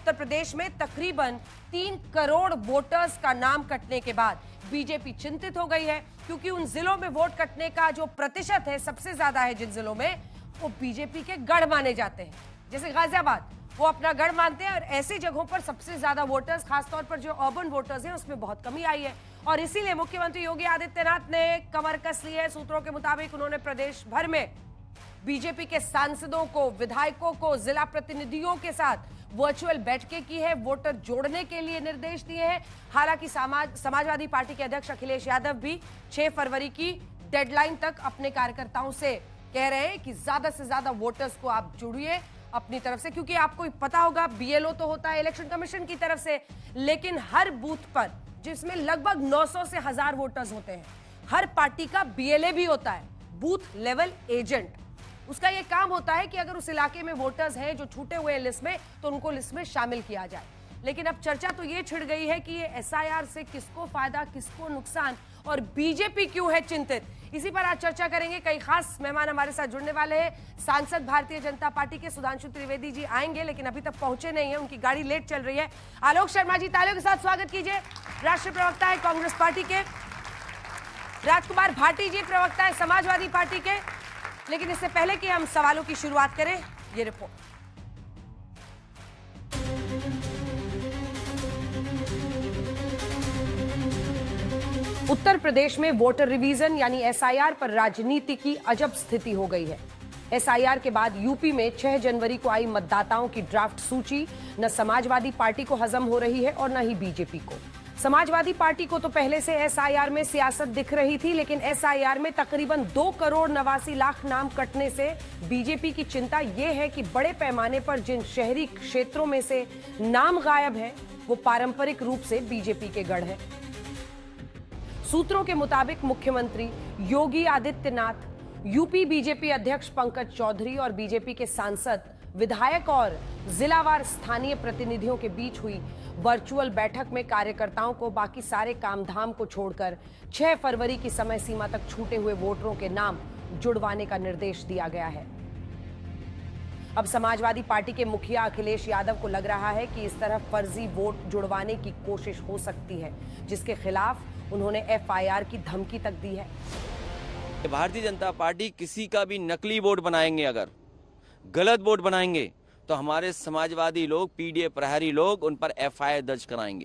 उत्तर प्रदेश में तकरीबन 3 करोड़ वोटर्स का नाम कटने के बाद बीजेपी चिंतित हो गई है, क्योंकि उन जिलों में वोट कटने का जो प्रतिशत है सबसे ज्यादा है जिन जिलों में, वो बीजेपी के गढ़ माने जाते हैं। जैसे गाजियाबाद वो अपना गढ़ मानते हैं और ऐसी जगहों पर सबसे ज्यादा वोटर्स, खासतौर पर जो अर्बन वोटर्स हैं, उसमें बहुत कमी आई है। और इसीलिए मुख्यमंत्री योगी आदित्यनाथ ने कमर कस ली है। सूत्रों के मुताबिक उन्होंने प्रदेश भर में बीजेपी के सांसदों को, विधायकों को, जिला प्रतिनिधियों के साथ वर्चुअल बैठकें की है, वोटर जोड़ने के लिए निर्देश दिए हैं। हालांकि समाजवादी पार्टी के अध्यक्ष अखिलेश यादव भी 6 फरवरी की डेडलाइन तक अपने कार्यकर्ताओं से कह रहे हैं कि ज्यादा से ज्यादा वोटर्स को आप जुड़िए अपनी तरफ से, क्योंकि आपको पता होगा बीएलओ तो होता है इलेक्शन कमीशन की तरफ से, लेकिन हर बूथ पर जिसमें लगभग 900 से 1000 वोटर्स होते हैं, हर पार्टी का बीएलए भी होता है, बूथ लेवल एजेंट। उसका यह काम होता है कि अगर उस इलाके में वोटर्स हैं जो छूटे हुए लिस्ट में, तो उनको लिस्ट में शामिल किया जाए। लेकिन अब चर्चा तो ये छिड़ गई है कि ये एसआईआर से किसको फायदा, किसको नुकसान, और बीजेपी क्यों है चिंतित। इसी पर आज चर्चा करेंगे। कई खास मेहमान हमारे साथ जुड़ने वाले हैं। सांसद भारतीय जनता पार्टी के सुधांशु त्रिवेदी जी आएंगे, लेकिन अभी तक पहुंचे नहीं है, उनकी गाड़ी लेट चल रही है। आलोक शर्मा जी तालियों के साथ स्वागत कीजिए, राष्ट्रीय प्रवक्ता है कांग्रेस पार्टी के। राजकुमार भाटी जी प्रवक्ता है समाजवादी पार्टी के। लेकिन इससे पहले कि हम सवालों की शुरुआत करें, ये रिपोर्ट। उत्तर प्रदेश में वोटर रिवीजन यानी एसआईआर पर राजनीति की अजब स्थिति हो गई है। एसआईआर के बाद यूपी में 6 जनवरी को आई मतदाताओं की ड्राफ्ट सूची न समाजवादी पार्टी को हजम हो रही है और न ही बीजेपी को। समाजवादी पार्टी को तो पहले से एसआईआर में सियासत दिख रही थी, लेकिन एसआईआर में तकरीबन 2 करोड़ 89 लाख नाम कटने से बीजेपी की चिंता यह है कि बड़े पैमाने पर जिन शहरी क्षेत्रों में से नाम गायब है, वो पारंपरिक रूप से बीजेपी के गढ़ है। सूत्रों के मुताबिक मुख्यमंत्री योगी आदित्यनाथ, यूपी बीजेपी अध्यक्ष पंकज चौधरी और बीजेपी के सांसद, विधायक और जिलावार स्थानीय प्रतिनिधियों के बीच हुई वर्चुअल बैठक में कार्यकर्ताओं को बाकी सारे कामधाम को छोड़कर 6 फरवरी की समय सीमा तक छूटे हुए वोटरों के नाम जुड़वाने का निर्देश दिया गया है। अब समाजवादी पार्टी के मुखिया अखिलेश यादव को लग रहा है कि इस तरह फर्जी वोट जुड़वाने की कोशिश हो सकती है, जिसके खिलाफ उन्होंने एफआईआर की धमकी तक दी है। भारतीय जनता पार्टी किसी का भी नकली वोट बनाएंगे, अगर गलत वोट बनाएंगे तो हमारे समाजवादी लोग, पीडीए प्रहरी लोग उन पर एफआईआर दर्ज कराएंगे।